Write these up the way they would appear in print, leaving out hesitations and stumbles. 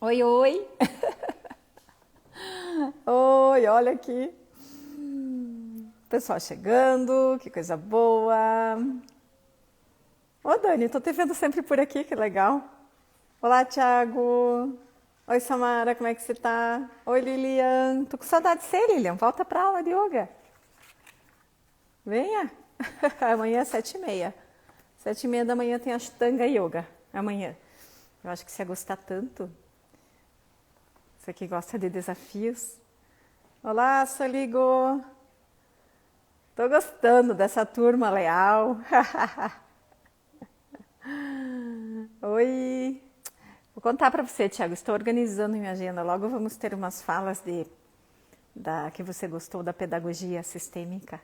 Oi, oi! Oi, olha aqui. Pessoal chegando, que coisa boa. Ô, Dani, tô te vendo sempre por aqui, que legal. Olá, Thiago. Oi, Samara, como é que você tá? Oi, Lilian. Tô com saudade de você, Lilian. Volta pra aula de yoga. Venha. Amanhã é 7h30. 7h30 da manhã tem Ashtanga Yoga. Amanhã. Eu acho que você ia gostar tanto. Você que gosta de desafios. Olá, Soligo. Tô gostando dessa turma leal. Oi. Vou contar para você, Thiago. Estou organizando minha agenda. Logo vamos ter umas falas que você gostou da pedagogia sistêmica.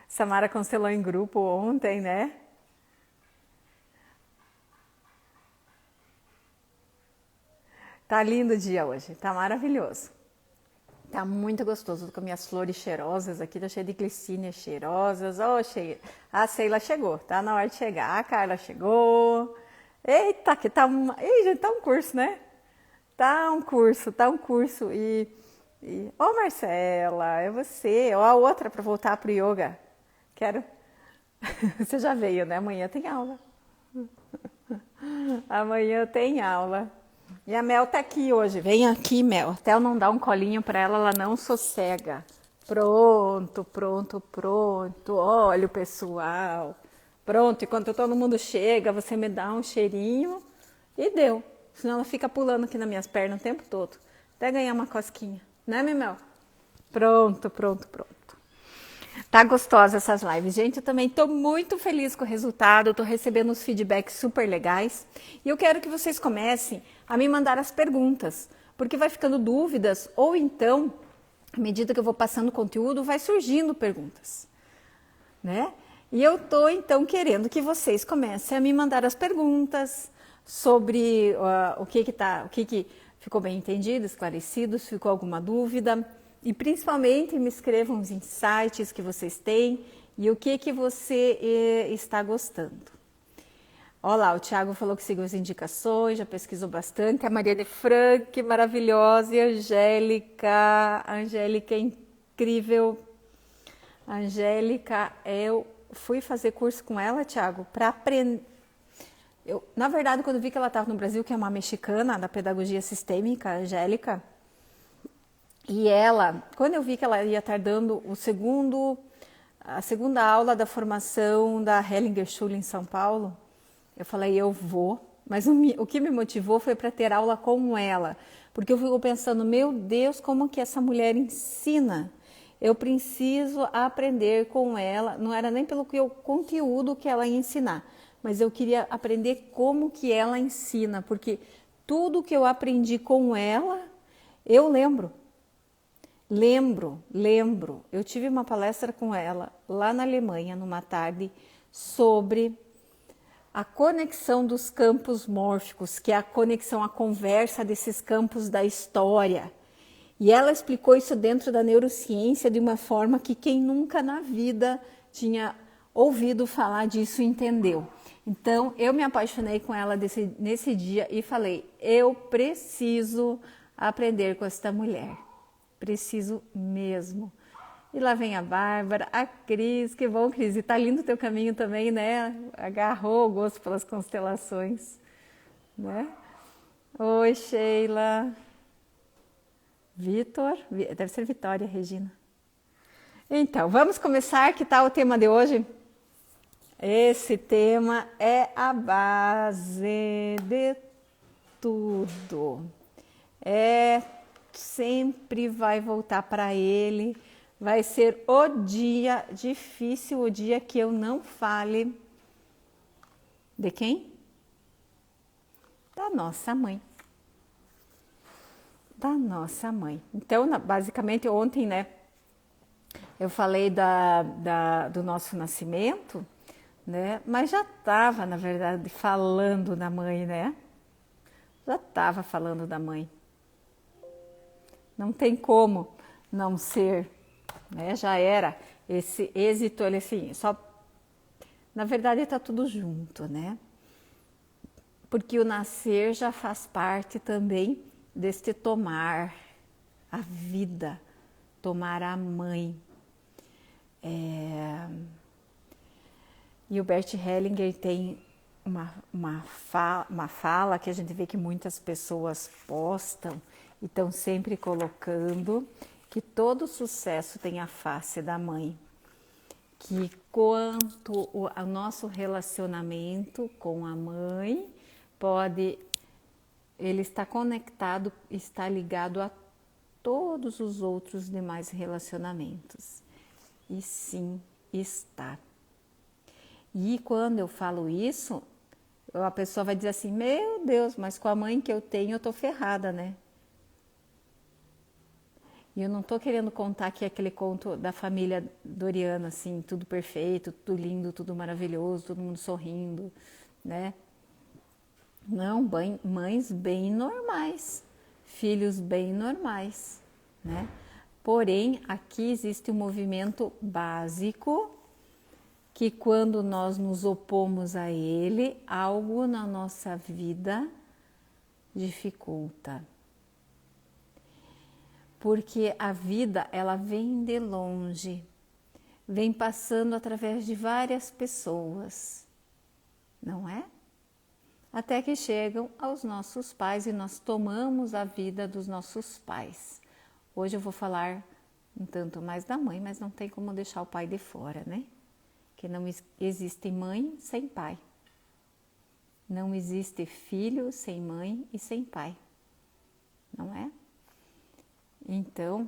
Samara constelou em grupo ontem, né? Tá lindo o dia hoje. Tá maravilhoso. Tá muito gostoso, com minhas flores cheirosas aqui, tá cheio de glicínias cheirosas. Oh, cheia. A Sheila chegou, tá na hora de chegar. A Carla chegou. Eita, que tá Ei, gente, tá um curso, né? Tá um curso, tá um curso. Ô, Marcela, é você. Ó, a outra para voltar pro yoga. Quero. Você já veio, né? Amanhã tem aula. Amanhã tem aula. E a Mel tá aqui hoje. Vem aqui, Mel. Até eu não dar um colinho pra ela, ela não sossega. Pronto, pronto, pronto. Olha o pessoal. Pronto, enquanto todo mundo chega, você me dá um cheirinho e deu. Senão ela fica pulando aqui nas minhas pernas o tempo todo. Até ganhar uma cosquinha. Né, Mel? Pronto, pronto, pronto. Tá gostosa essas lives. Gente, eu também tô muito feliz com o resultado, eu tô recebendo uns feedbacks super legais. E eu quero que vocês comecem a me mandar as perguntas, porque vai ficando dúvidas, ou então, à medida que eu vou passando o conteúdo, vai surgindo perguntas, né? E eu tô, então, querendo que vocês comecem a me mandar as perguntas sobre o que ficou bem entendido, esclarecido, se ficou alguma dúvida. E principalmente me escrevam os insights que vocês têm e o que você está gostando. Olha lá, o Thiago falou que seguiu as indicações, já pesquisou bastante. A Maria de Frank, maravilhosa. E a Angélica é incrível. A Angélica, eu fui fazer curso com ela, Thiago, para aprender. Na verdade, quando vi que ela estava no Brasil, que é uma mexicana da pedagogia sistêmica, a Angélica, e ela, quando eu vi que ela ia estar dando a segunda aula da formação da Hellinger Schule em São Paulo, eu falei, eu vou. Mas o que me motivou foi para ter aula com ela. Porque eu fico pensando, meu Deus, como que essa mulher ensina? Eu preciso aprender com ela. Não era nem pelo conteúdo que ela ia ensinar, mas eu queria aprender como que ela ensina. Porque tudo que eu aprendi com ela, eu lembro. Lembro. Eu tive uma palestra com ela lá na Alemanha, numa tarde, sobre a conexão dos campos mórficos, que é a conexão, a conversa desses campos da história. E ela explicou isso dentro da neurociência de uma forma que quem nunca na vida tinha ouvido falar disso entendeu. Então, eu me apaixonei com ela nesse dia e falei, eu preciso aprender com esta mulher. Preciso mesmo. E lá vem a Bárbara, a Cris, que bom, Cris. E tá lindo o teu caminho também, né? Agarrou o gosto pelas constelações, né? Oi, Sheila. Vitor, deve ser Vitória, Regina. Então, vamos começar. Que tal o tema de hoje? Esse tema é a base de tudo. Sempre vai voltar para ele, vai ser o dia difícil, o dia que eu não fale de quem? Da nossa mãe. Da nossa mãe. Então, basicamente, ontem, né, eu falei do nosso nascimento, né, mas já estava, na verdade, falando da mãe, né? Já estava falando da mãe. Não tem como não ser, né? Já era esse êxito, ele assim, só Na verdade está tudo junto, né? Porque o nascer já faz parte também deste tomar a vida, tomar a mãe. E o Bert Hellinger tem uma fala que a gente vê que muitas pessoas postam e estão sempre colocando, que todo sucesso tem a face da mãe. Que quanto o nosso relacionamento com a mãe ele está conectado, está ligado a todos os outros demais relacionamentos. E sim, está. E quando eu falo isso, a pessoa vai dizer assim, meu Deus, mas com a mãe que eu tenho eu tô ferrada, né? E eu não tô querendo contar aqui aquele conto da família Doriana, assim, tudo perfeito, tudo lindo, tudo maravilhoso, todo mundo sorrindo, né? Não, mães bem normais, filhos bem normais, né? Porém, aqui existe um movimento básico que quando nós nos opomos a ele, algo na nossa vida dificulta. Porque a vida, ela vem de longe, vem passando através de várias pessoas, não é? Até que chegam aos nossos pais e nós tomamos a vida dos nossos pais. Hoje eu vou falar um tanto mais da mãe, mas não tem como deixar o pai de fora, né? Que não existe mãe sem pai. Não existe filho sem mãe e sem pai, não é? Então,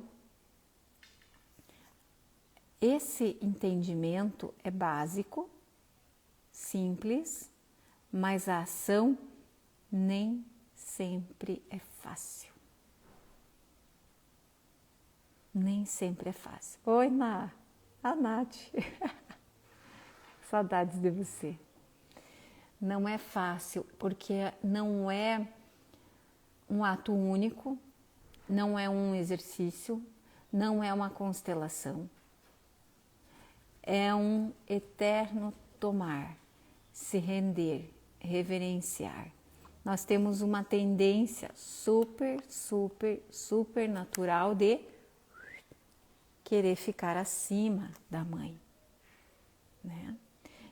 esse entendimento é básico, simples, mas a ação nem sempre é fácil. Nem sempre é fácil. Oi, a Nath. Saudades de você. Não é fácil, porque não é um ato único, não é um exercício, não é uma constelação. É um eterno tomar, se render, reverenciar. Nós temos uma tendência super natural de querer ficar acima da mãe, né?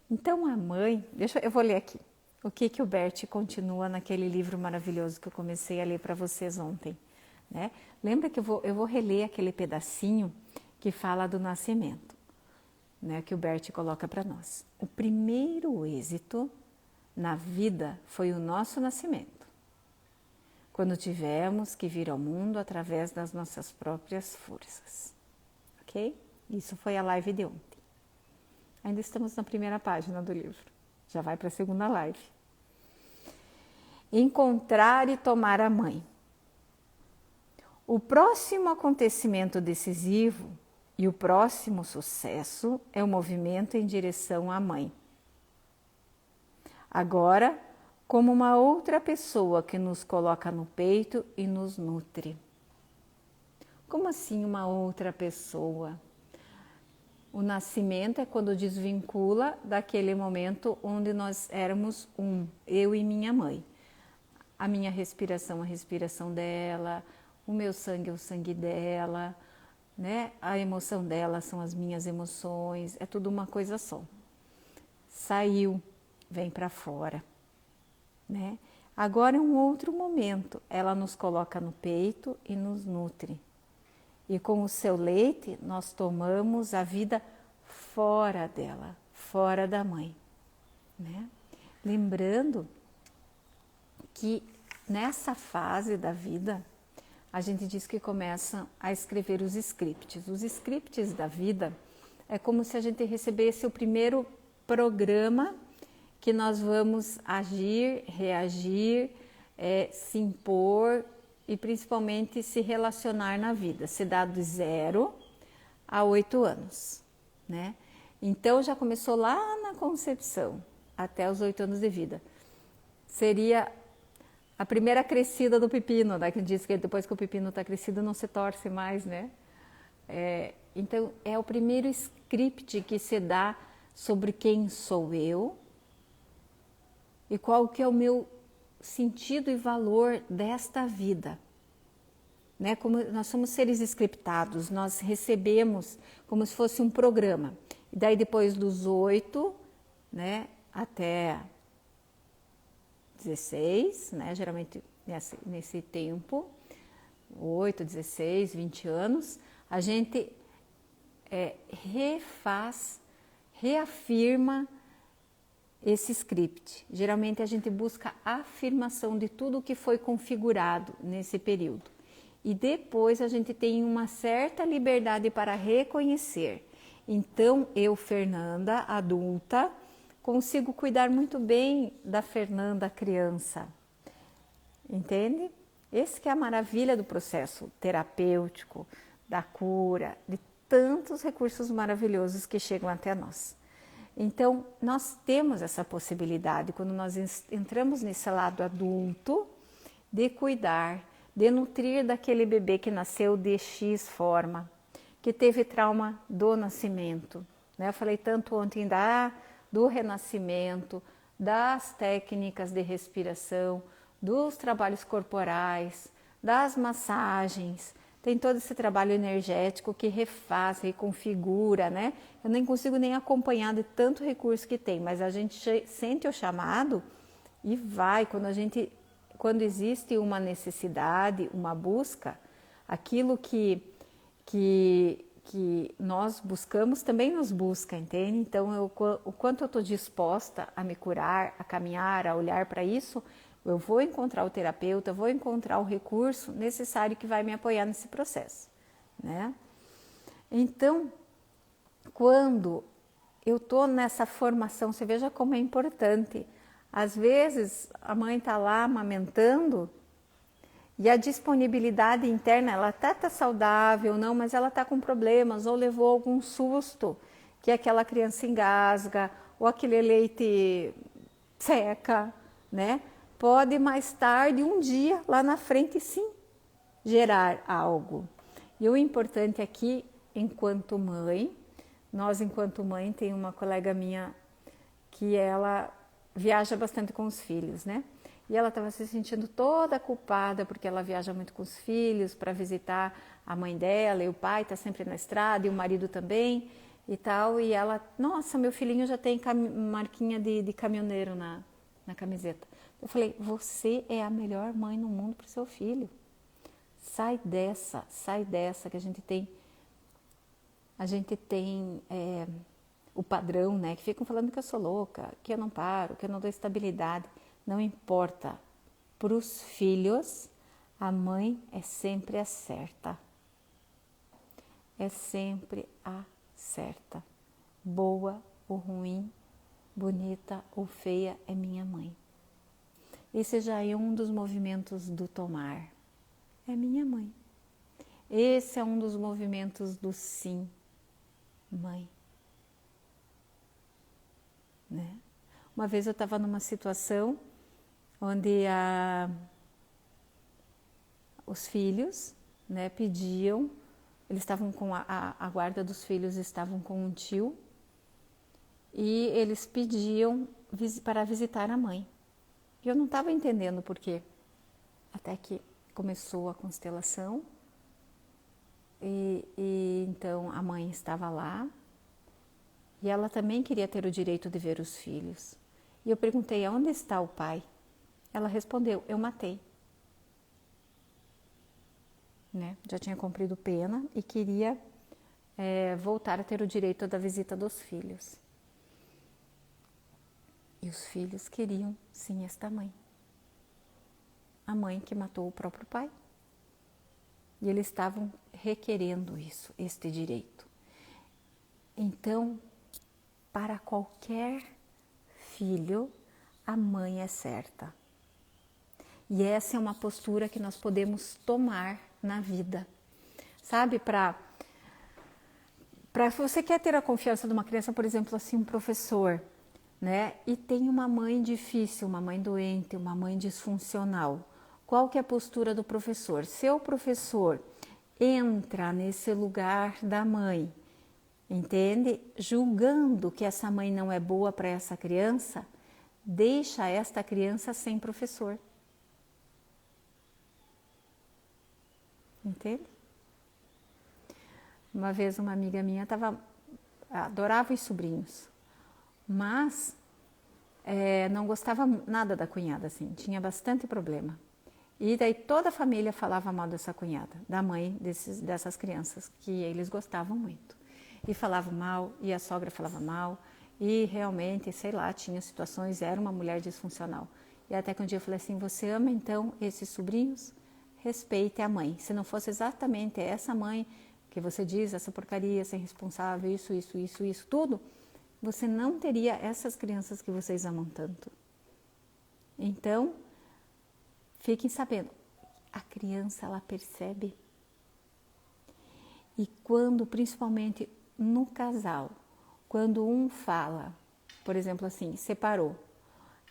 Então a mãe, eu vou ler aqui o que o Bert continua naquele livro maravilhoso que eu comecei a ler para vocês ontem, né? Lembra que eu vou reler aquele pedacinho que fala do nascimento, né, que o Bert coloca para nós. O primeiro êxito na vida foi o nosso nascimento, quando tivemos que vir ao mundo através das nossas próprias forças, ok? Isso foi a live de ontem. Ainda estamos na primeira página do livro, já vai para a segunda live. Encontrar e tomar a mãe. O próximo acontecimento decisivo e o próximo sucesso é o movimento em direção à mãe. Agora, como uma outra pessoa que nos coloca no peito e nos nutre. Como assim uma outra pessoa? O nascimento é quando desvincula daquele momento onde nós éramos eu e minha mãe. A minha respiração, a respiração dela, o meu sangue é o sangue dela, né? A emoção dela são as minhas emoções, é tudo uma coisa só. Saiu, vem para fora, né? Agora é um outro momento, ela nos coloca no peito e nos nutre. E com o seu leite, nós tomamos a vida fora dela, fora da mãe, né? Lembrando que nessa fase da vida, a gente diz que começa a escrever os scripts. Os scripts da vida é como se a gente recebesse o primeiro programa que nós vamos agir, reagir, se impor e principalmente se relacionar na vida, se dá do 0 a 8 anos, né? Então já começou lá na concepção, até os 8 anos de vida. Seria a primeira crescida do pepino, né? Que diz que depois que o pepino está crescido não se torce mais, né? Então é o primeiro script que se dá sobre quem sou eu e qual que é o meu sentido e valor desta vida. Né? Como nós somos seres scriptados, nós recebemos como se fosse um programa. E daí depois dos 8, né, até 16, né, geralmente nesse tempo, 8, 16, 20 anos, a gente reafirma esse script. Geralmente a gente busca a afirmação de tudo o que foi configurado nesse período. E depois a gente tem uma certa liberdade para reconhecer. Então, eu, Fernanda, adulta, consigo cuidar muito bem da Fernanda, criança. Entende? Esse que é a maravilha do processo terapêutico, da cura, de tantos recursos maravilhosos que chegam até nós. Então, nós temos essa possibilidade, quando nós entramos nesse lado adulto, de cuidar, de nutrir daquele bebê que nasceu de X forma, que teve trauma do nascimento. Né? Eu falei tanto ontem do renascimento, das técnicas de respiração, dos trabalhos corporais, das massagens. Tem todo esse trabalho energético que refaz, reconfigura, né? Eu nem consigo nem acompanhar de tanto recurso que tem, mas a gente sente o chamado e vai. Quando existe uma necessidade, uma busca, aquilo que nós buscamos também nos busca, entende? Então, o quanto eu estou disposta a me curar, a caminhar, a olhar para isso, eu vou encontrar o terapeuta, vou encontrar o recurso necessário que vai me apoiar nesse processo, né? Então, quando eu estou nessa formação, você veja como é importante. Às vezes, a mãe está lá amamentando e a disponibilidade interna, ela tá saudável, não, mas ela está com problemas ou levou algum susto, que aquela criança engasga ou aquele leite seca, né? Pode mais tarde, um dia, lá na frente, sim, gerar algo. E o importante aqui, enquanto mãe, tem uma colega minha que ela viaja bastante com os filhos, né? E ela estava se sentindo toda culpada porque ela viaja muito com os filhos para visitar a mãe dela e o pai está sempre na estrada e o marido também e tal. E ela, nossa, meu filhinho já tem marquinha de caminhoneiro na camiseta. Eu falei, você é a melhor mãe no mundo para o seu filho. Sai dessa que a gente tem o padrão, né? Que ficam falando que eu sou louca, que eu não paro, que eu não dou estabilidade. Não importa. Para os filhos, a mãe é sempre a certa. É sempre a certa. Boa ou ruim, bonita ou feia, é minha mãe. Esse já é um dos movimentos do tomar. É minha mãe. Esse é um dos movimentos do sim, mãe. Né? Uma vez eu estava numa situação onde os filhos, né, pediam, eles estavam com a guarda dos filhos, estavam com um tio e eles pediam para visitar a mãe. E eu não estava entendendo por quê, até que começou a constelação e então a mãe estava lá e ela também queria ter o direito de ver os filhos. E eu perguntei, aonde está o pai? Ela respondeu, eu matei. Né? Já tinha cumprido pena e queria voltar a ter o direito da visita dos filhos. E os filhos queriam, sim, esta mãe. A mãe que matou o próprio pai. E eles estavam requerendo isso, este direito. Então, para qualquer filho, a mãe é certa. E essa é uma postura que nós podemos tomar na vida. Sabe, para você quer ter a confiança de uma criança, por exemplo, assim, um professor, né? E tem uma mãe difícil, uma mãe doente, uma mãe disfuncional. Qual que é a postura do professor? Se o professor entra nesse lugar da mãe entende? Julgando que essa mãe não é boa para essa criança, deixa esta criança sem professor. Entende? Uma vez uma amiga minha adorava os sobrinhos, mas não gostava nada da cunhada, assim, tinha bastante problema. E daí toda a família falava mal dessa cunhada, da mãe dessas crianças, que eles gostavam muito. E falavam mal, e a sogra falava mal, e realmente, sei lá, tinha situações, era uma mulher disfuncional. E até que um dia eu falei assim, você ama então esses sobrinhos? Respeite a mãe. Se não fosse exatamente essa mãe que você diz, essa porcaria, ser responsável, isso, tudo, você não teria essas crianças que vocês amam tanto. Então, fiquem sabendo, a criança ela percebe. E quando, principalmente no casal, quando um fala, por exemplo assim, separou,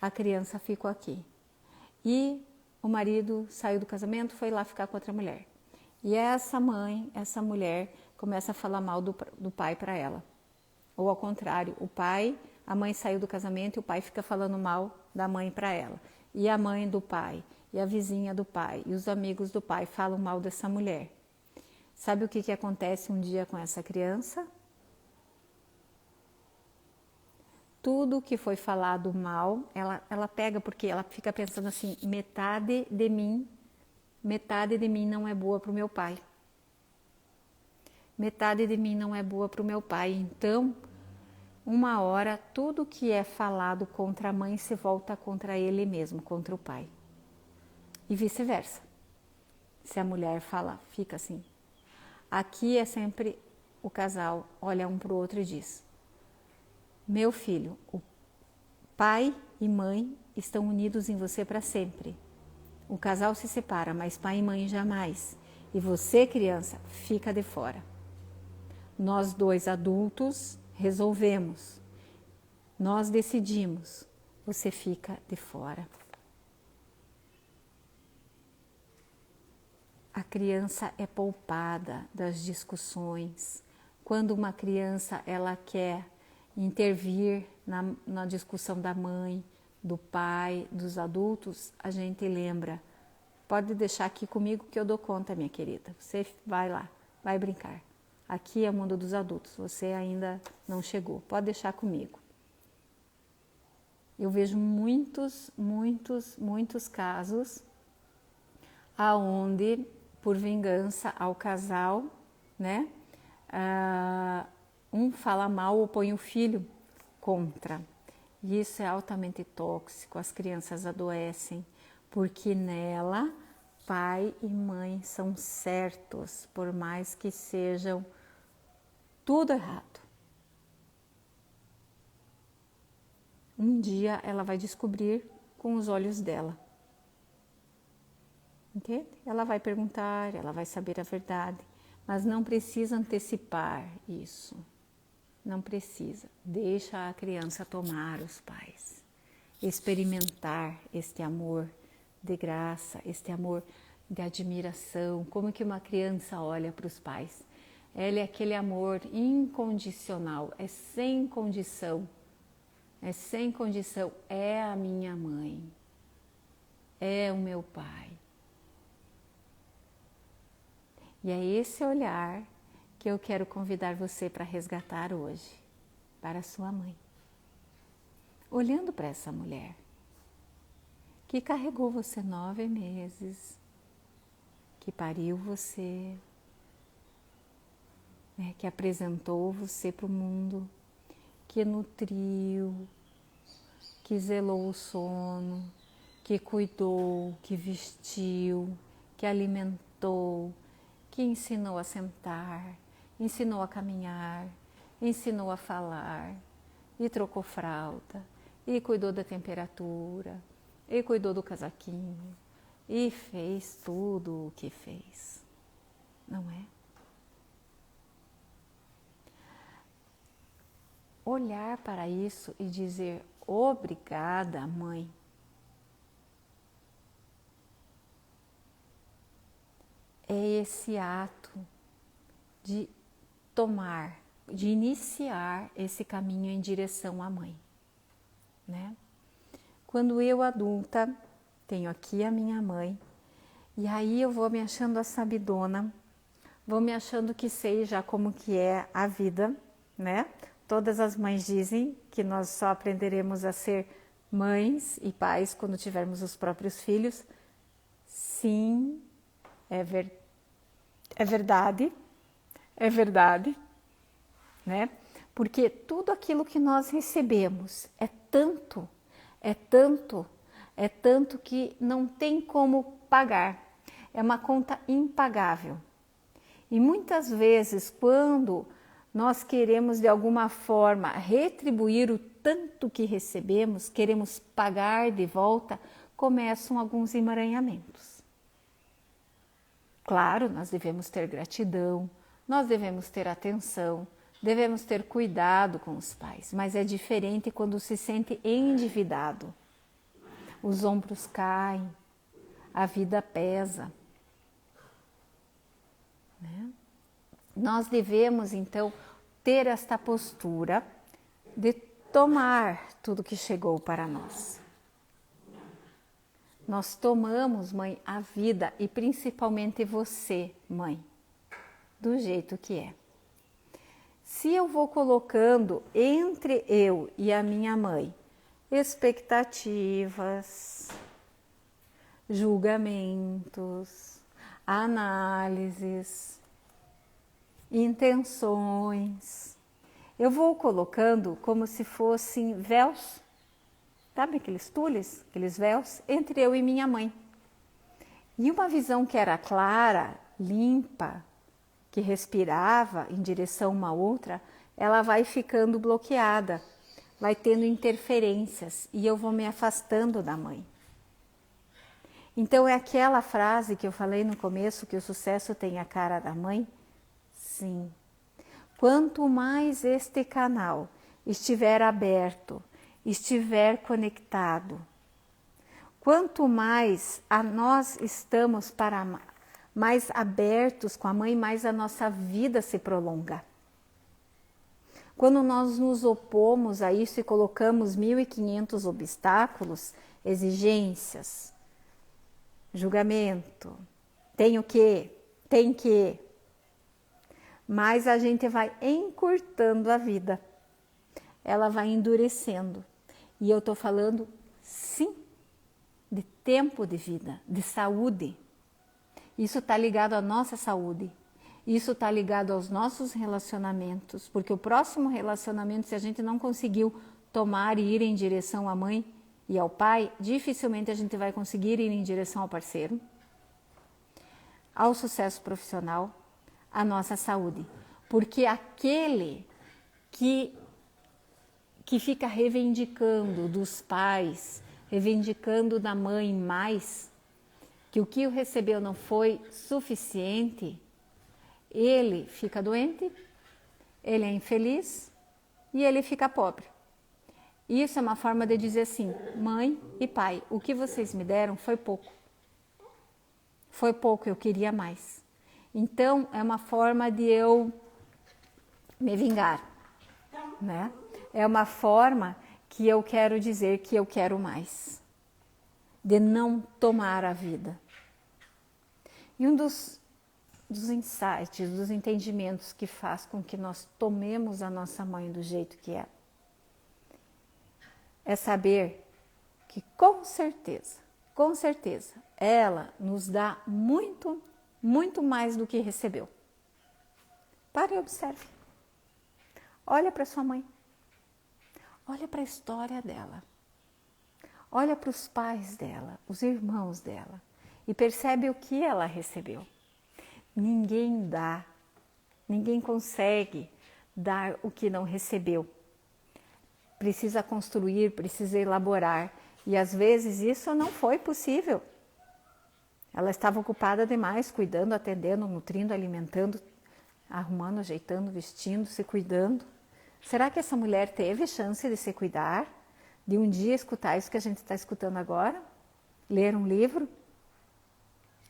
a criança ficou aqui e o marido saiu do casamento, foi lá ficar com outra mulher. E essa mulher começa a falar mal do pai para ela. Ou ao contrário, a mãe saiu do casamento e o pai fica falando mal da mãe para ela. E a mãe do pai, e a vizinha do pai, e os amigos do pai falam mal dessa mulher. Sabe o que acontece um dia com essa criança? Tudo que foi falado mal, ela pega porque ela fica pensando assim, metade de mim não é boa para o meu pai. Metade de mim não é boa para o meu pai. Então, uma hora, tudo que é falado contra a mãe se volta contra ele mesmo, contra o pai. E vice-versa. Se a mulher fica assim. Aqui é sempre o casal olha um para o outro e diz: meu filho, o pai e mãe estão unidos em você para sempre. O casal se separa, mas pai e mãe jamais. E você, criança, fica de fora. Nós dois adultos resolvemos. Nós decidimos. Você fica de fora. A criança é poupada das discussões. Quando uma criança ela quer intervir na discussão da mãe, do pai, dos adultos, a gente lembra. Pode deixar aqui comigo que eu dou conta, minha querida. Você vai lá, vai brincar. Aqui é o mundo dos adultos, você ainda não chegou. Pode deixar comigo. Eu vejo muitos casos aonde, por vingança ao casal, né? Um fala mal ou põe o filho contra. E isso é altamente tóxico, as crianças adoecem, porque nela pai e mãe são certos, por mais que sejam tudo errado. Um dia ela vai descobrir com os olhos dela. Entende? Ela vai perguntar, ela vai saber a verdade, mas não precisa antecipar isso. Não precisa. Deixa a criança tomar os pais, experimentar este amor de graça, este amor de admiração. Como que uma criança olha para os pais? Ela é aquele amor incondicional, é sem condição. É sem condição. É a minha mãe, é o meu pai. E é esse olhar que eu quero convidar você para resgatar hoje, para a sua mãe. Olhando para essa mulher que carregou você 9 meses, que pariu você, né, que apresentou você para o mundo, que nutriu, que zelou o sono, que cuidou, que vestiu, que alimentou, que ensinou a sentar, ensinou a caminhar, ensinou a falar, e trocou fralda, e cuidou da temperatura, e cuidou do casaquinho, e fez tudo o que fez, não é? Olhar para isso e dizer obrigada, mãe. É esse ato de tomar de iniciar esse caminho em direção à mãe, né? Quando eu adulta, tenho aqui a minha mãe, e aí eu vou me achando a sabidona, vou me achando que sei já como que é a vida, né? Todas as mães dizem que nós só aprenderemos a ser mães e pais quando tivermos os próprios filhos. Sim, é verdade, né? Porque tudo aquilo que nós recebemos é tanto, é tanto, é tanto que não tem como pagar. É uma conta impagável. E muitas vezes, quando nós queremos de alguma forma retribuir o tanto que recebemos, queremos pagar de volta, começam alguns emaranhamentos. Claro, nós devemos ter gratidão, nós devemos ter atenção, devemos ter cuidado com os pais, mas é diferente quando se sente endividado. Os ombros caem, a vida pesa, né? Nós devemos, então, ter esta postura de tomar tudo que chegou para nós. Nós tomamos, mãe, a vida e principalmente você, mãe, do jeito que é. Se eu vou colocando entre eu e a minha mãe expectativas, julgamentos, análises, intenções, eu vou colocando como se fossem véus, sabe aqueles tules, aqueles véus, entre eu e minha mãe. E uma visão que era clara, limpa, que respirava em direção uma outra, ela vai ficando bloqueada, vai tendo interferências e eu vou me afastando da mãe. Então é aquela frase que eu falei no começo, que o sucesso tem a cara da mãe? Sim. Quanto mais este canal estiver aberto, estiver conectado, quanto mais nós estamos mais abertos com a mãe, mais a nossa vida se prolonga. Quando nós nos opomos a isso e colocamos 1.500 obstáculos, exigências, julgamento, tem o quê? Tem que. Mas a gente vai encurtando a vida. Ela vai endurecendo. E eu estou falando, sim, de tempo de vida, de saúde. Isso está ligado à nossa saúde. Isso está ligado aos nossos relacionamentos. Porque o próximo relacionamento, se a gente não conseguiu tomar e ir em direção à mãe e ao pai, dificilmente a gente vai conseguir ir em direção ao parceiro, ao sucesso profissional, à nossa saúde. Porque aquele que fica reivindicando dos pais, reivindicando da mãe mais, que o que recebeu não foi suficiente, ele fica doente, ele é infeliz e ele fica pobre. Isso é uma forma de dizer assim, mãe e pai, o que vocês me deram foi pouco. Foi pouco, eu queria mais. Então, é uma forma de eu me vingar, né? É uma forma que eu quero dizer que eu quero mais, de não tomar a vida. E um dos insights, dos entendimentos que faz com que nós tomemos a nossa mãe do jeito que é saber que com certeza, ela nos dá muito, muito mais do que recebeu. Pare e observe. Olha para sua mãe. Olha para a história dela. Olha para os pais dela, os irmãos dela. E percebe o que ela recebeu. Ninguém dá, ninguém consegue dar o que não recebeu. Precisa construir, precisa elaborar. E às vezes isso não foi possível. Ela estava ocupada demais, cuidando, atendendo, nutrindo, alimentando, arrumando, ajeitando, vestindo, se cuidando. Será que essa mulher teve chance de se cuidar? De um dia escutar isso que a gente está escutando agora? Ler um livro?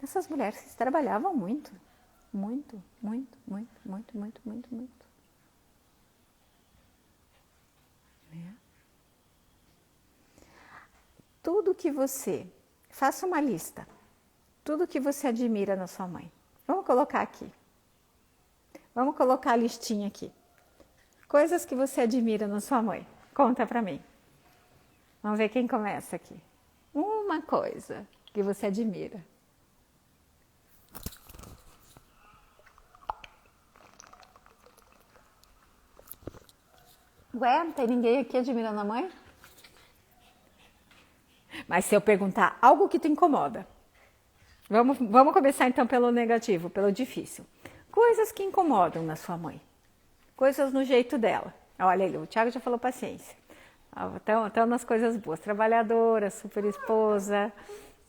Essas mulheres trabalhavam muito, muito, muito, muito, muito, muito, muito, muito. tudo que você... Faça uma lista. Tudo que você admira na sua mãe. Vamos colocar aqui. Vamos colocar a listinha aqui. Coisas que você admira na sua mãe. Conta pra mim. Vamos ver quem começa aqui. Uma coisa que você admira. Ué, não tem ninguém aqui admirando a mãe? Mas se eu perguntar algo que te incomoda. Vamos começar então pelo negativo, pelo difícil. Coisas que incomodam na sua mãe. Coisas no jeito dela. Olha aí, o Thiago já falou paciência. Então nas coisas boas. Trabalhadora, super esposa,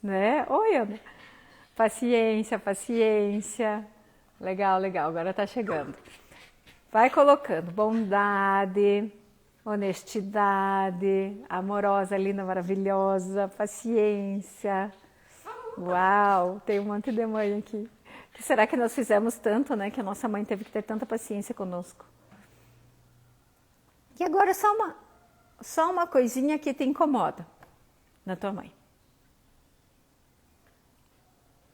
né? Oi, Ana. Paciência, paciência. Legal, legal. Agora tá chegando. Vai colocando bondade, honestidade, amorosa, linda, maravilhosa, paciência. Uau, tem um monte de mãe aqui. Que será que nós fizemos tanto, né? Que a nossa mãe teve que ter tanta paciência conosco. E agora só uma coisinha que te incomoda na tua mãe.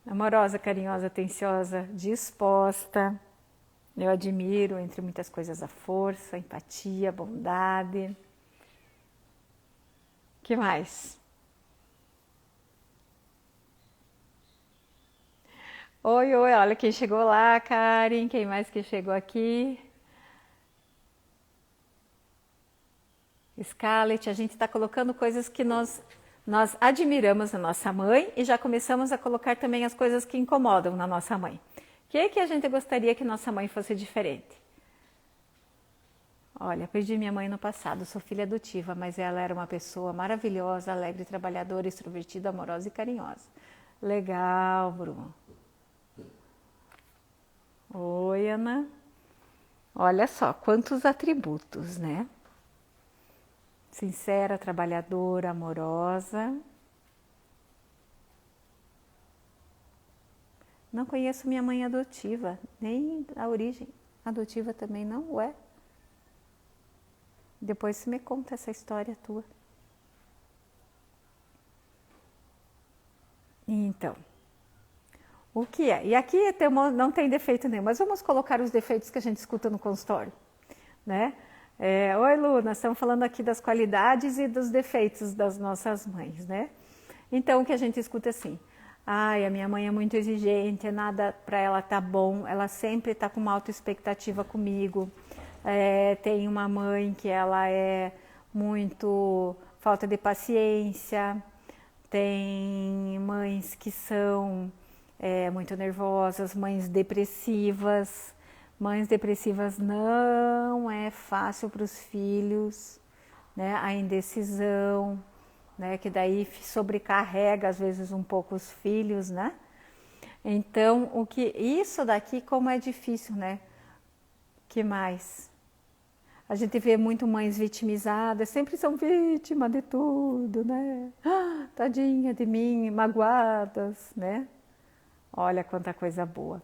Amorosa, carinhosa, atenciosa, disposta. Eu admiro, entre muitas coisas, a força, a empatia, a bondade. Que mais? Oi, oi, olha quem chegou lá, Karen. Quem mais que chegou aqui? Scarlett, a gente está colocando coisas que nós admiramos na nossa mãe e já começamos a colocar também as coisas que incomodam na nossa mãe. O que a gente gostaria que nossa mãe fosse diferente? Olha, perdi minha mãe no passado, sou filha adotiva, mas ela era uma pessoa maravilhosa, alegre, trabalhadora, extrovertida, amorosa e carinhosa. Legal, Bruno. Oi, Ana. Olha só, quantos atributos, né? Sincera, trabalhadora, amorosa. Não conheço minha mãe adotiva, nem a origem adotiva também não, ué. Depois você me conta essa história tua. Então, o que é? E aqui não tem defeito nenhum, mas vamos colocar os defeitos que a gente escuta no consultório, né? Oi, Lu, nós estamos falando aqui das qualidades e dos defeitos das nossas mães, né? Então, o que a gente escuta assim... Ai, a minha mãe é muito exigente, nada para ela tá bom, ela sempre está com uma alta expectativa comigo. Tem uma mãe que ela é muito falta de paciência, tem mães que são muito nervosas, mães depressivas. Mães depressivas não é fácil para os filhos, né? A indecisão, né, que daí sobrecarrega às vezes um pouco os filhos, né? Então, isso daqui como é difícil, né? Que mais? A gente vê muito mães vitimizadas, sempre são vítimas de tudo, né? Tadinha de mim, magoadas, né? Olha quanta coisa boa.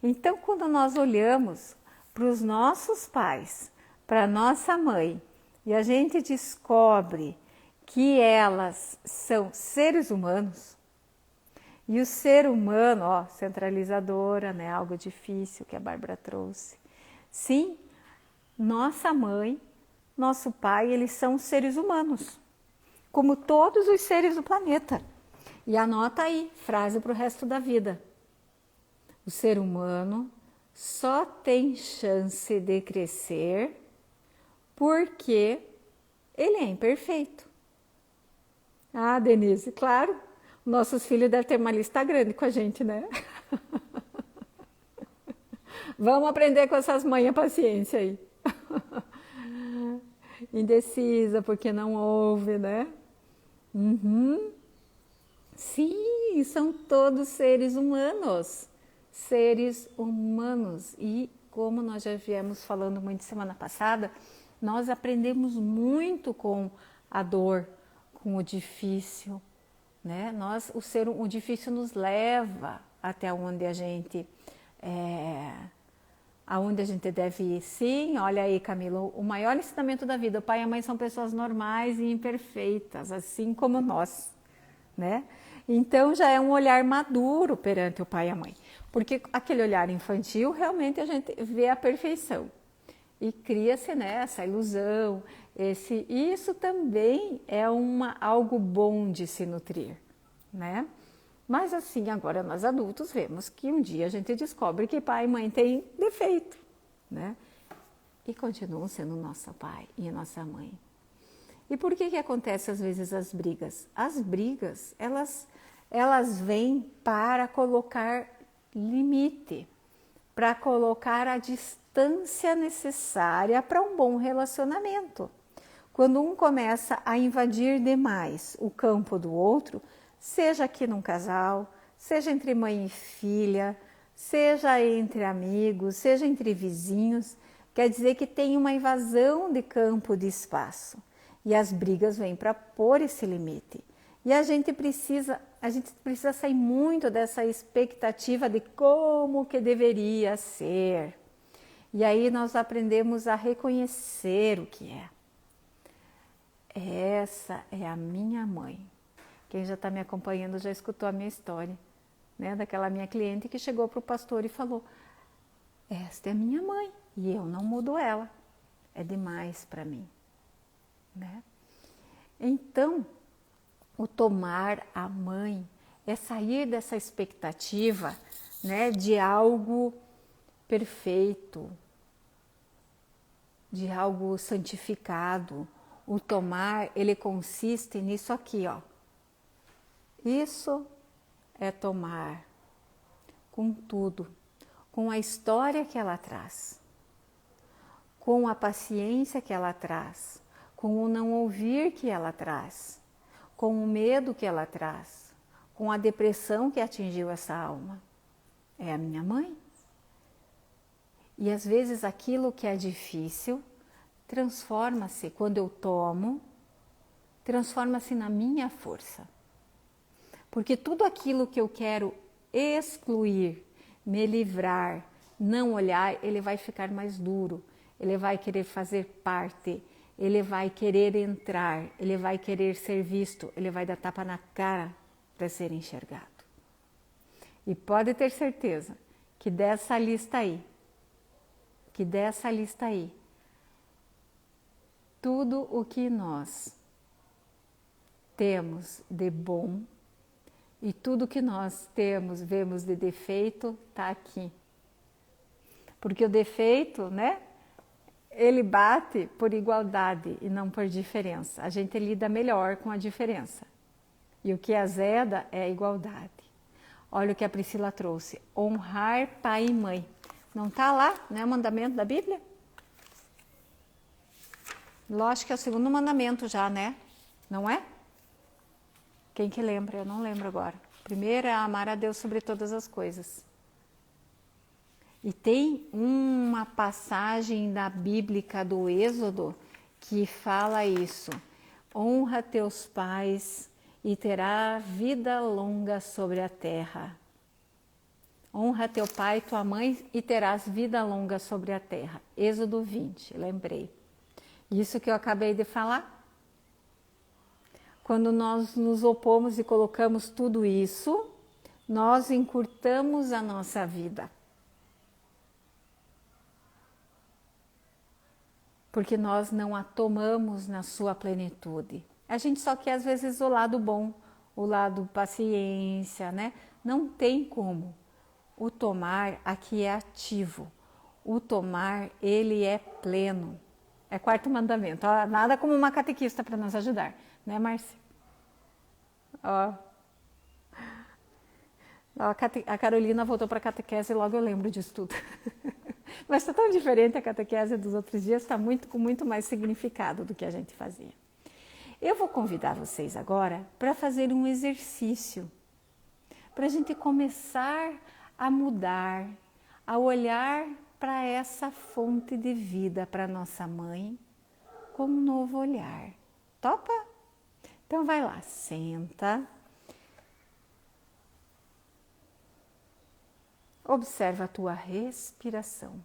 Então, quando nós olhamos para os nossos pais, para nossa mãe, e a gente descobre que elas são seres humanos, e o ser humano, ó, centralizadora, né, algo difícil que a Bárbara trouxe. Sim, nossa mãe, nosso pai, eles são seres humanos, como todos os seres do planeta. E anota aí, frase para o resto da vida. O ser humano só tem chance de crescer porque ele é imperfeito. Ah, Denise, claro, nossos filhos devem ter uma lista grande com a gente, né? Vamos aprender com essas mães a paciência aí. Indecisa porque não ouve, né? Uhum. Sim, são todos seres humanos. Seres humanos. E como nós já viemos falando muito semana passada, nós aprendemos muito com a dor, com o difícil, né? O difícil nos leva até onde a gente aonde a gente deve ir. Sim, olha aí, Camilo, o maior ensinamento da vida, o pai e a mãe são pessoas normais e imperfeitas, assim como nós, né? Então já é um olhar maduro perante o pai e a mãe, porque aquele olhar infantil realmente a gente vê a perfeição e cria-se, né, essa ilusão, isso também é algo bom de se nutrir, né? Mas assim, agora nós adultos vemos que um dia a gente descobre que pai e mãe têm defeito, né? E continuam sendo nosso pai e nossa mãe. E por que acontece às vezes as brigas? As brigas, elas vêm para colocar limite, para colocar a distância necessária para um bom relacionamento. Quando um começa a invadir demais o campo do outro, seja aqui num casal, seja entre mãe e filha, seja entre amigos, seja entre vizinhos, quer dizer que tem uma invasão de campo de espaço. E as brigas vêm para pôr esse limite. E a gente precisa sair muito dessa expectativa de como que deveria ser. E aí nós aprendemos a reconhecer o que é. Essa é a minha mãe. Quem já está me acompanhando já escutou a minha história, né? Daquela minha cliente que chegou para o pastor e falou: esta é a minha mãe e eu não mudo ela, é demais para mim, né? Então, o tomar a mãe é sair dessa expectativa, né, de algo perfeito, de algo santificado. O tomar, ele consiste nisso aqui, ó. Isso é tomar com tudo, com a história que ela traz, com a paciência que ela traz, com o não ouvir que ela traz, com o medo que ela traz, com a depressão que atingiu essa alma. É a minha mãe. E às vezes aquilo que é difícil transforma-se, quando eu tomo, transforma-se na minha força. Porque tudo aquilo que eu quero excluir, me livrar, não olhar, ele vai ficar mais duro, ele vai querer fazer parte, ele vai querer entrar, ele vai querer ser visto, ele vai dar tapa na cara para ser enxergado. E pode ter certeza que dessa lista aí, tudo o que nós temos de bom e tudo que nós vemos de defeito, está aqui. Porque o defeito, né, ele bate por igualdade e não por diferença. A gente lida melhor com a diferença. E o que azeda é a igualdade. Olha o que a Priscila trouxe: honrar pai e mãe. Não está lá, né, o mandamento da Bíblia? Lógico que é o segundo mandamento já, né? Não é? Quem que lembra? Eu não lembro agora. Primeiro é amar a Deus sobre todas as coisas. E tem uma passagem da Bíblica do Êxodo que fala isso: honra teus pais e terá vida longa sobre a terra. Honra teu pai e tua mãe e terás vida longa sobre a terra. Êxodo 20, lembrei. Isso que eu acabei de falar. Quando nós nos opomos e colocamos tudo isso, nós encurtamos a nossa vida. Porque nós não a tomamos na sua plenitude. A gente só quer às vezes o lado bom, o lado paciência, né? Não tem como. O tomar aqui é ativo. O tomar, ele é pleno. É quarto mandamento. Ó, nada como uma catequista para nos ajudar, né, Márcia? Ó. A Carolina voltou para a catequese e logo eu lembro disso tudo. Mas está tão diferente a catequese dos outros dias, está com muito mais significado do que a gente fazia. Eu vou convidar vocês agora para fazer um exercício, para a gente começar a mudar, a olhar para essa fonte de vida, para nossa mãe, com um novo olhar. Topa? Então vai lá, senta. Observa a tua respiração.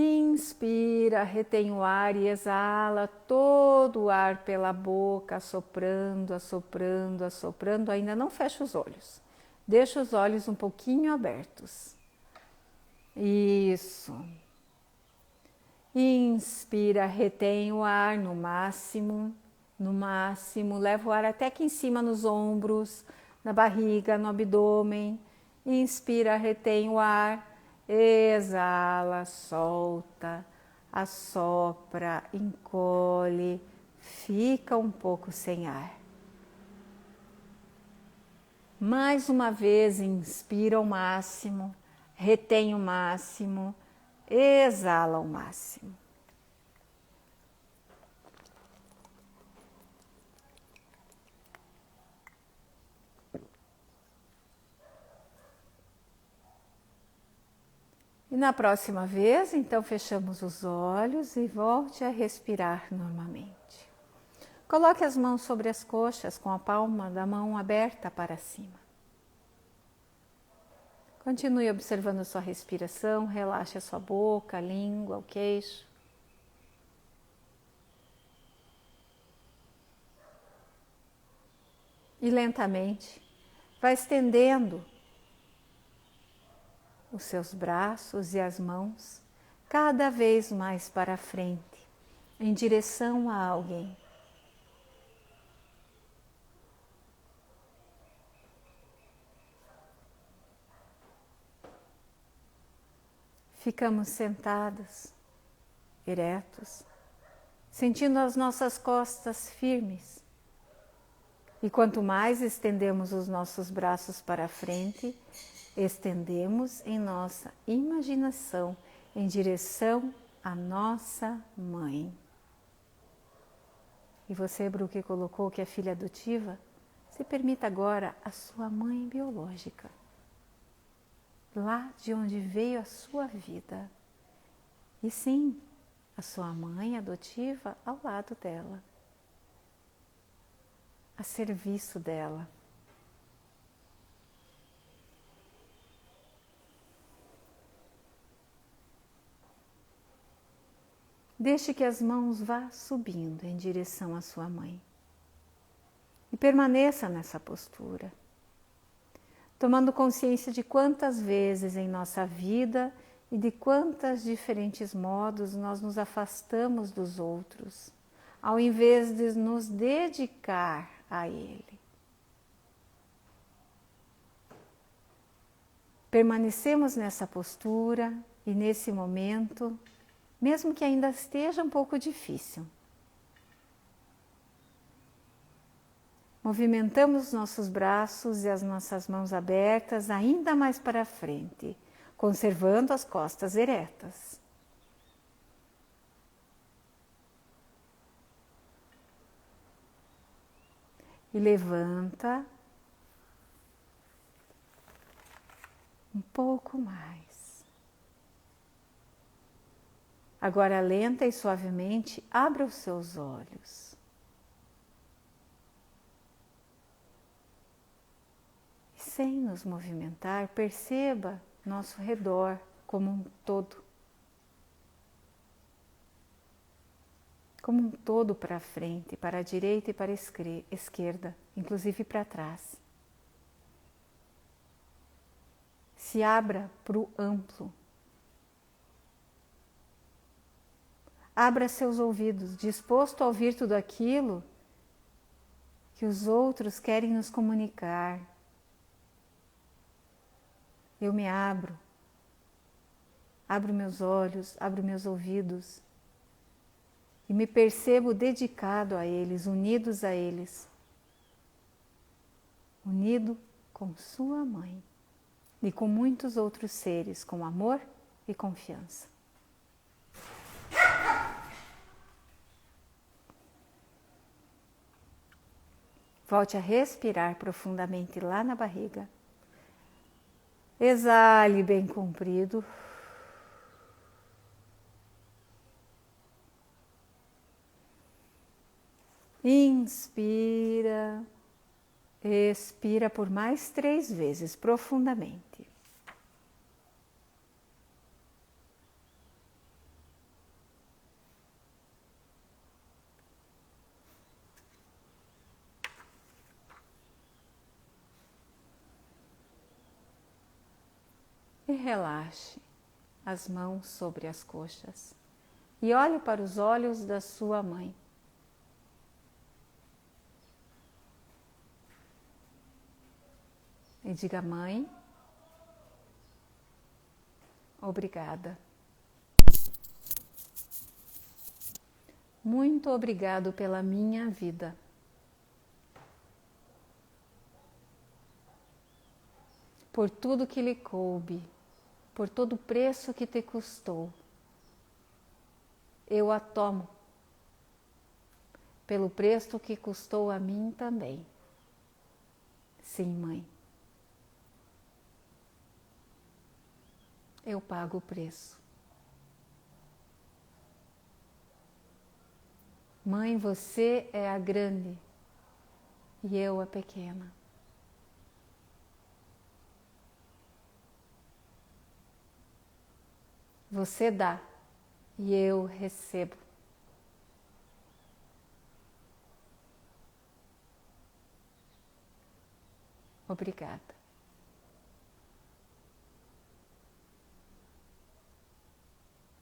Inspira, retém o ar e exala todo o ar pela boca, assoprando, assoprando, assoprando. Ainda não fecha os olhos. Deixa os olhos um pouquinho abertos. Isso. Inspira, retém o ar no máximo, leva o ar até aqui em cima nos ombros, na barriga, no abdômen. Inspira, retém o ar, exala, solta, assopra, encolhe, fica um pouco sem ar. Mais uma vez, inspira ao máximo, retém o máximo, exala ao máximo. E na próxima vez, então, fechamos os olhos e volte a respirar normalmente. Coloque as mãos sobre as coxas com a palma da mão aberta para cima. Continue observando sua respiração, relaxe a sua boca, a língua, o queixo. E lentamente, vai estendendo os seus braços e as mãos cada vez mais para frente, em direção a alguém. Ficamos sentados, eretos, sentindo as nossas costas firmes. E quanto mais estendemos os nossos braços para frente, estendemos em nossa imaginação em direção à nossa mãe. E você, Bru, que colocou que é filha adotiva, se permita agora a sua mãe biológica, lá de onde veio a sua vida. E sim, a sua mãe adotiva ao lado dela, a serviço dela. Deixe que as mãos vá subindo em direção à sua mãe. E permaneça nessa postura, tomando consciência de quantas vezes em nossa vida e de quantos diferentes modos nós nos afastamos dos outros, ao invés de nos dedicar a Ele. Permanecemos nessa postura e nesse momento, mesmo que ainda esteja um pouco difícil. Movimentamos nossos braços e as nossas mãos abertas ainda mais para frente, conservando as costas eretas. E levanta um pouco mais. Agora, lenta e suavemente, abra os seus olhos. E sem nos movimentar, perceba nosso redor como um todo. Como um todo para frente, para a direita e para a esquerda, inclusive para trás. Se abra para o amplo. Abra seus ouvidos, disposto a ouvir tudo aquilo que os outros querem nos comunicar. Eu me abro meus olhos, abro meus ouvidos e me percebo dedicado a eles, unidos a eles, unido com sua mãe e com muitos outros seres, com amor e confiança. Volte a respirar profundamente lá na barriga. Exale bem comprido. Inspira. Expira por mais 3 vezes profundamente. e relaxe as mãos sobre as coxas e olhe para os olhos da sua mãe. E diga: mãe, obrigada. Muito obrigado pela minha vida. Por tudo que lhe coube, por todo o preço que te custou. Eu a tomo, pelo preço que custou a mim também. Sim, mãe. Eu pago o preço. Mãe, você é a grande e eu a pequena. Você dá e eu recebo. Obrigada.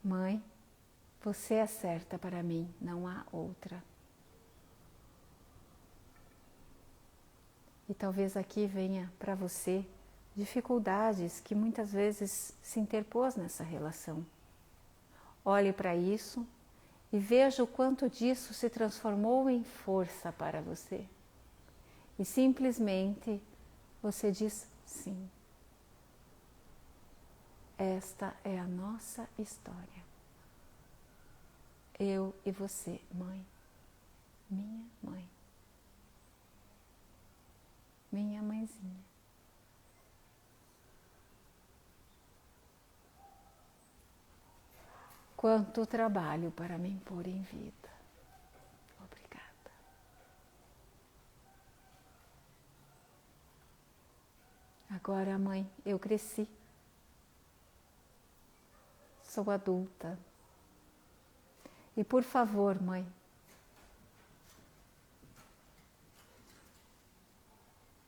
Mãe, você é certa para mim, não há outra. E talvez aqui venha para você dificuldades que muitas vezes se interpôs nessa relação. Olhe para isso e veja o quanto disso se transformou em força para você. E simplesmente você diz sim. Esta é a nossa história. Eu e você, mãe. Minha mãe. Minha mãezinha. Quanto trabalho para me impor em vida. Obrigada. Agora, mãe, eu cresci. Sou adulta. E por favor, mãe,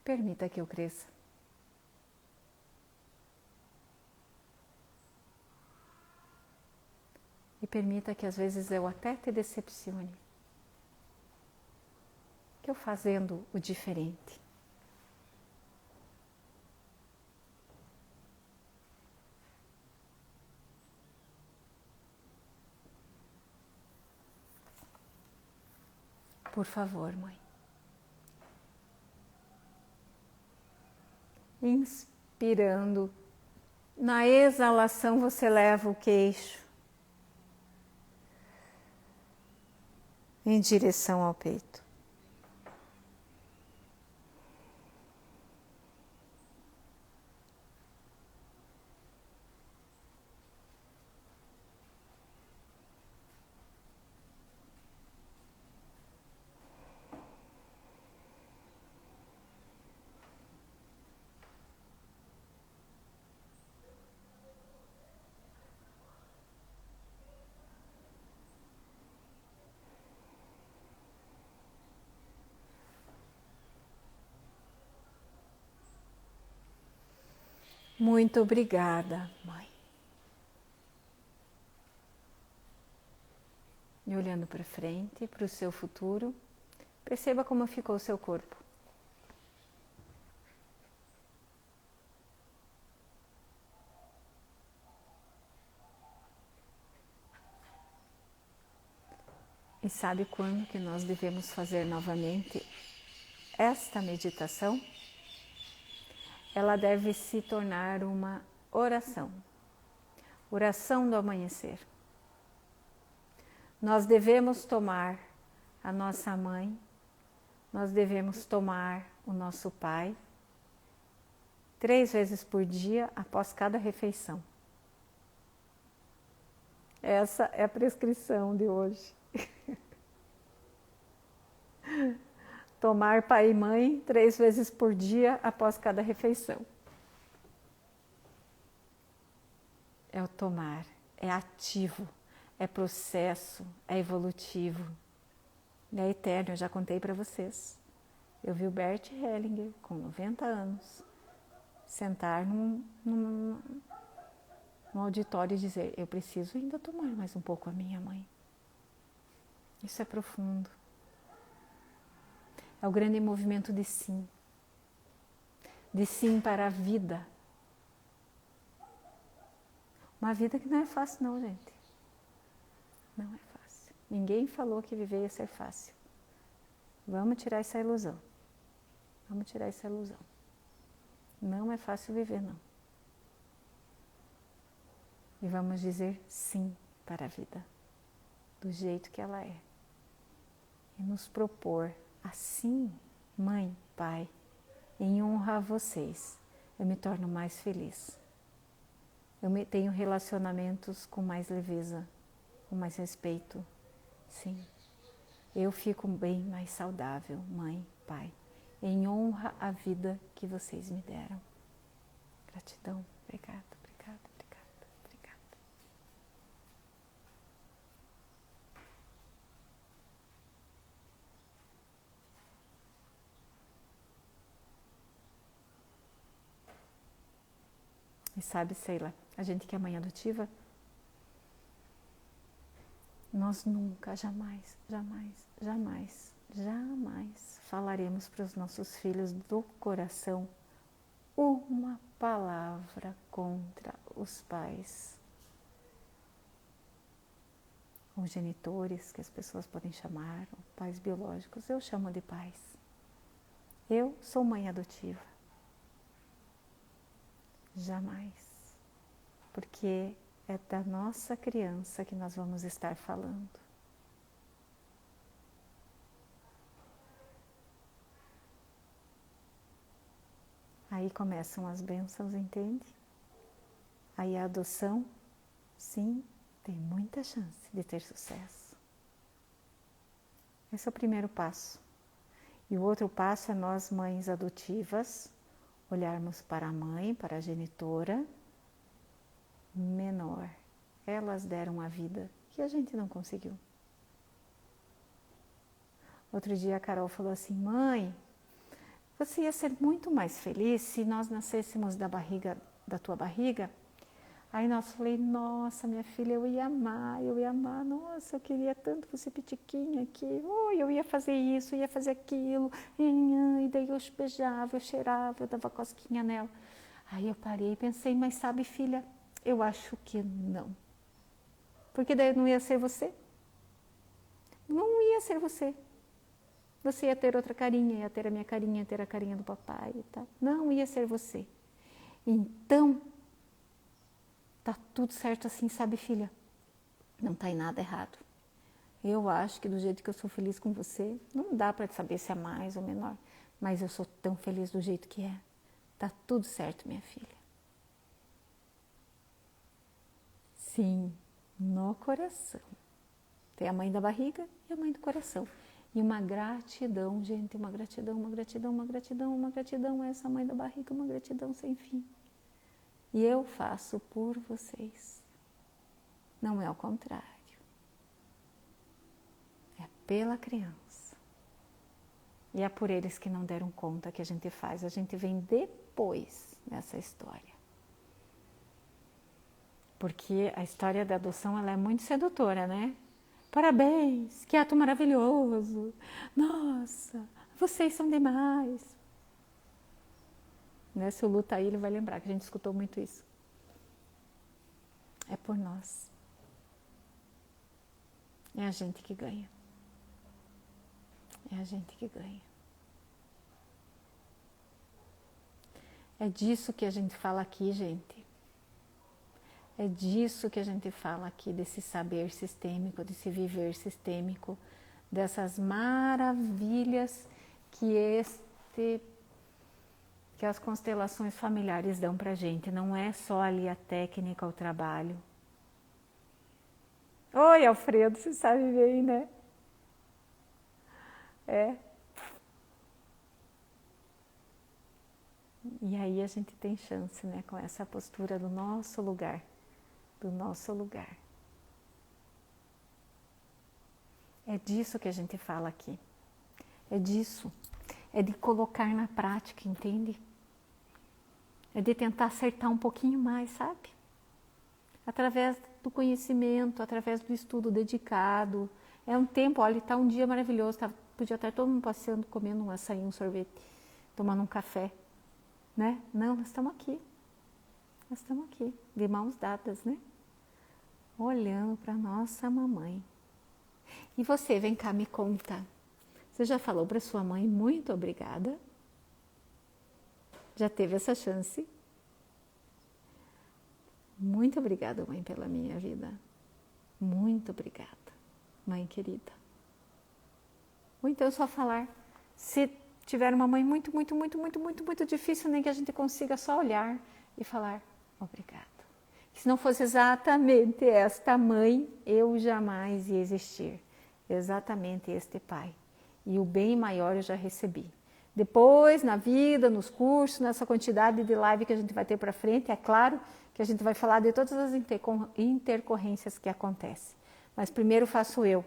permita que eu cresça. E permita que às vezes eu até te decepcione. Que eu fazendo o diferente. Por favor, mãe. Inspirando. Na exalação você leva o queixo em direção ao peito. Muito obrigada, mãe. E olhando para frente, para o seu futuro, perceba como ficou o seu corpo. E sabe quando que nós devemos fazer novamente esta meditação? Ela deve se tornar uma oração. Oração do amanhecer. Nós devemos tomar a nossa mãe, nós devemos tomar o nosso pai 3 vezes por dia após cada refeição. Essa é a prescrição de hoje. Tomar pai e mãe 3 vezes por dia após cada refeição. É o tomar, é ativo, é processo, é evolutivo, é eterno. Eu já contei para vocês. Eu vi o Bert Hellinger, com 90 anos, sentar no auditório e dizer, eu preciso ainda tomar mais um pouco a minha mãe. Isso é profundo. É o grande movimento de sim. De sim para a vida. Uma vida que não é fácil não, gente. Não é fácil. Ninguém falou que viver ia ser fácil. Vamos tirar essa ilusão. Vamos tirar essa ilusão. Não é fácil viver, não. E vamos dizer sim para a vida. Do jeito que ela é. E nos propor assim, mãe, pai, em honra a vocês, eu me torno mais feliz. Eu tenho relacionamentos com mais leveza, com mais respeito. Sim. Eu fico bem mais saudável, mãe, pai, em honra à vida que vocês me deram. Gratidão. Obrigada, obrigada, obrigada, obrigada. E sabe, Sheila, a gente que é mãe adotiva, nós nunca, jamais, jamais, jamais, jamais falaremos para os nossos filhos do coração uma palavra contra os pais. Ou genitores, que as pessoas podem chamar, ou pais biológicos, eu chamo de pais. Eu sou mãe adotiva. Jamais. Porque é da nossa criança que nós vamos estar falando. Aí começam as bênçãos, entende? Aí a adoção, sim, tem muita chance de ter sucesso. Esse é o primeiro passo. E o outro passo é nós, mães adotivas, olharmos para a mãe, para a genitora menor. Elas deram a vida que a gente não conseguiu. Outro dia a Carol falou assim, mãe, você ia ser muito mais feliz se nós nascêssemos da tua barriga. Aí nós falei, nossa, minha filha, eu ia amar, nossa, eu queria tanto você pitiquinho aqui, eu ia fazer isso, eu ia fazer aquilo, e daí eu beijava, eu cheirava, eu dava cosquinha nela. Aí eu parei e pensei, mas sabe, filha, eu acho que não. Porque daí não ia ser você. Não ia ser você. Você ia ter outra carinha, ia ter a minha carinha, ia ter a carinha do papai e tal. Não ia ser você. Então, tá tudo certo assim, sabe, filha? Não tá em nada errado. Eu acho que do jeito que eu sou feliz com você, não dá para saber se é mais ou menor, mas eu sou tão feliz do jeito que é. Tá tudo certo, minha filha. Sim, no coração. Tem a mãe da barriga e a mãe do coração. E uma gratidão, gente, uma gratidão, uma gratidão, uma gratidão, uma gratidão a essa mãe da barriga, uma gratidão sem fim. E eu faço por vocês. Não é ao contrário. É pela criança. E é por eles que não deram conta que a gente faz. A gente vem depois nessa história. Porque a história da adoção ela é muito sedutora, né? Parabéns, que ato maravilhoso. Nossa, vocês são demais. Né? Se o Lu tá aí, ele vai lembrar que a gente escutou muito isso. É por nós. É a gente que ganha. É a gente que ganha. É disso que a gente fala aqui, gente. É disso que a gente fala aqui, desse saber sistêmico, desse viver sistêmico, dessas maravilhas que as constelações familiares dão pra gente. Não é só ali a técnica, o trabalho. Oi, Alfredo, você sabe bem, né? É. E aí a gente tem chance, né, com essa postura do nosso lugar. Do nosso lugar. É disso que a gente fala aqui. É disso. É de colocar na prática, entende? É de tentar acertar um pouquinho mais, sabe? através do conhecimento, através do estudo dedicado. É um tempo, olha, está um dia maravilhoso, podia estar todo mundo passeando, comendo um açaí, um sorvete, tomando um café, né? Não, nós estamos aqui, de mãos dadas, né? Olhando para nossa mamãe. E você, vem cá, me conta. Você já falou para sua mãe muito obrigada? Já teve essa chance? Muito obrigada, mãe, pela minha vida. Muito obrigada, mãe querida. Ou então só falar. Se tiver uma mãe muito difícil, nem que a gente consiga só olhar e falar obrigada. Se não fosse exatamente esta mãe, eu jamais ia existir. Exatamente este pai. E o bem maior eu já recebi. Depois, na vida, nos cursos, nessa quantidade de live que a gente vai ter para frente, é claro que a gente vai falar de todas as intercorrências que acontecem. Mas primeiro faço eu.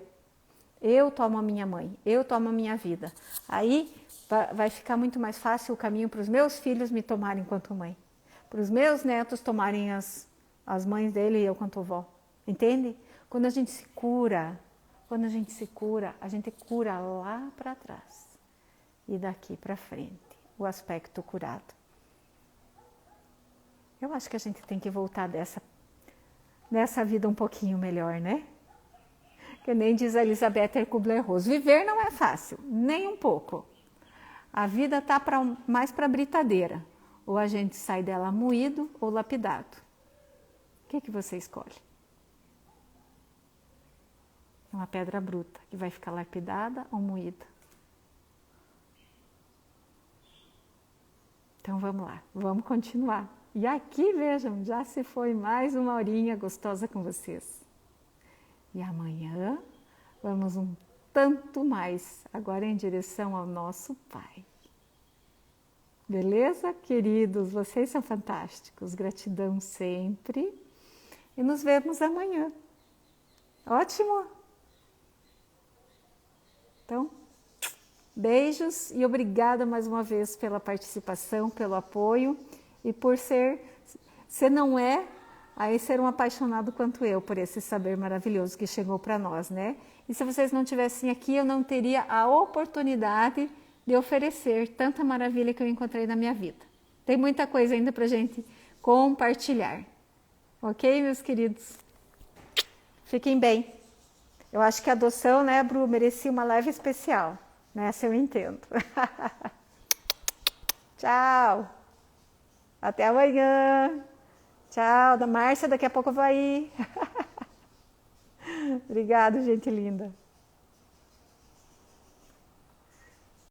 Eu tomo a minha mãe, eu tomo a minha vida. Aí vai ficar muito mais fácil o caminho para os meus filhos me tomarem enquanto mãe. Para os meus netos tomarem as mães dele e eu quanto vó. Entende? Quando a gente se cura, a gente cura lá para trás. E daqui para frente, o aspecto curado. Eu acho que a gente tem que voltar nessa vida um pouquinho melhor, né? Que nem diz a Elisabeth Kubler-Ross, viver não é fácil, nem um pouco. A vida está mais para britadeira. Ou a gente sai dela moído ou lapidado. O que você escolhe? É uma pedra bruta que vai ficar lapidada ou moída? Então vamos lá, vamos continuar. E aqui, vejam, já se foi mais uma horinha gostosa com vocês. E amanhã vamos um tanto mais, agora em direção ao nosso Pai. Beleza, queridos? Vocês são fantásticos. Gratidão sempre. E nos vemos amanhã. Ótimo? Então, beijos e obrigada mais uma vez pela participação, pelo apoio e por você não é aí ser um apaixonado quanto eu por esse saber maravilhoso que chegou para nós, né? E se vocês não estivessem aqui, eu não teria a oportunidade de oferecer tanta maravilha que eu encontrei na minha vida. Tem muita coisa ainda para gente compartilhar. Ok, meus queridos? Fiquem bem. Eu acho que a adoção, né, Bru, merecia uma live especial. Nessa eu entendo. Tchau. Até amanhã. Tchau. Da Márcia, daqui a pouco vai ir. Obrigada, gente linda.